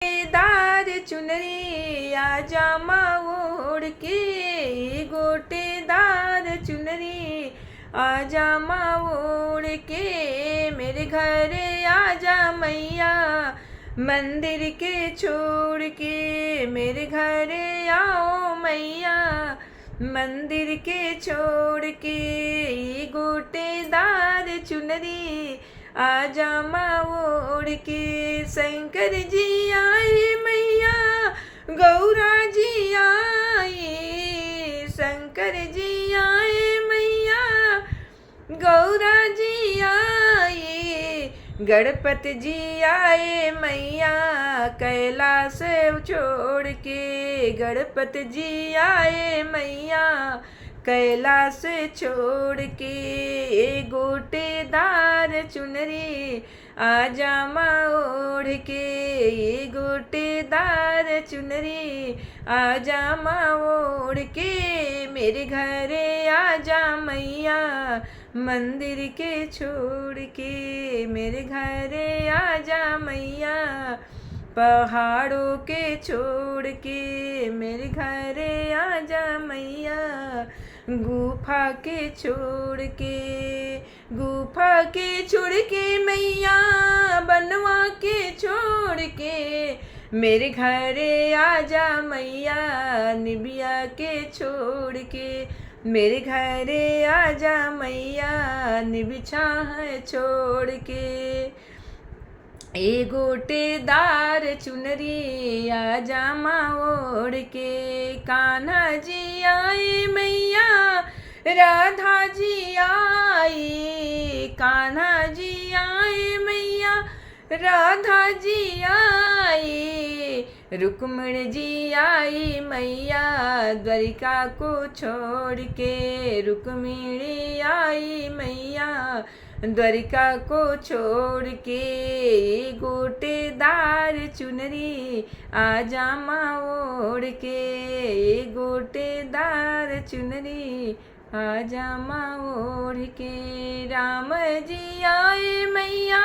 दार चुनरी आजा माँ ओढ़ के, गोटेदार चुनरी आजा माँ ओढ़ के, मेरे घर आजा मैया मंदिर के छोड़ के, मेरे घर आओ मैया मंदिर के छोड़ के, गोटेदार चुनरी आजा माँ ओढ़ के। शंकर जी आए मैया गौरा जी आए, शंकर जी आए मैया गौरा जी आए, गणपति जी आए मैया कैलाश छोड़ के, गणपति जी आए मैया कैलाश छोड़ के, गोटेदार चुनरी आजा माँ ओढ़ के, गोटेदार चुनरी आजा माँ ओढ़ के, मेरे घर आजा मैया मंदिर के छोड़ के, मेरे घर आजा मैया पहाड़ों के छोड़ के, मेरे घर आजा मैया गुफा के छोड़ के, गुफा के छोड़ के मैया बनवा के छोड़ के, मेरे घर आजा मैया निबिया के छोड़ के, मेरे घर आजा मैया निबिछा है छोड़ के, ए गोटेदार चुनरी आजा माँ ओढ़ के, कान्हा जी आए मैया राधा जी आई, कान्हा जी आए मैया राधा जी आई, रुक्मण जी आई मैया द्वारिका को छोड़ के, रुक्मिणी आई मैया द्वारिका को छोड़ के, गोटेदार चुनरी आजा माँ ओढ़ के, गोटेदार चुनरी आजा माँ ओढ़ के, राम जी आए मैया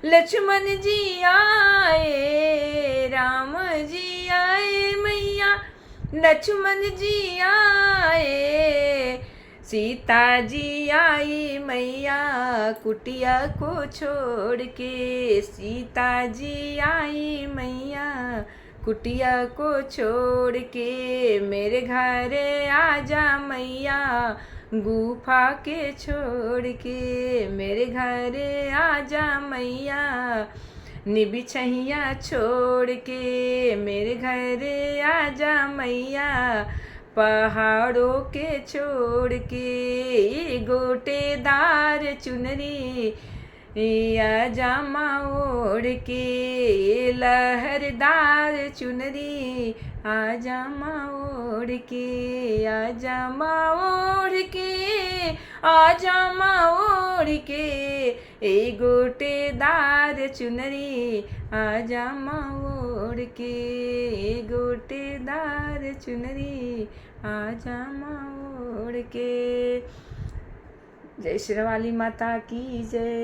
लक्ष्मण जी आए, राम जी आए मैया लक्ष्मण जी आए, सीता जी आई मैया कुटिया को छोड़ के, सीता जी आई मैया कुटिया को छोड़ के, मेरे घर आजा मैया गुफा के छोड़ के, मेरे घर आजा मैया निबिछैया छोड़ के, मेरे घर आजा मैया पहाड़ों के छोड़ के, गोटेदार चुनरी आजा माँ ओढ़ के, लहरदार चुनरी आजा माँ ओढ़ के, आजा माँ ओढ़ के, आजा माँ ओढ़ के, ए गोटेदार चुनरी आजा माँ ओढ़ के, ए गोटेदार चुनरी आजा माँ ओढ़ के। जय शेरावाली माता की जय।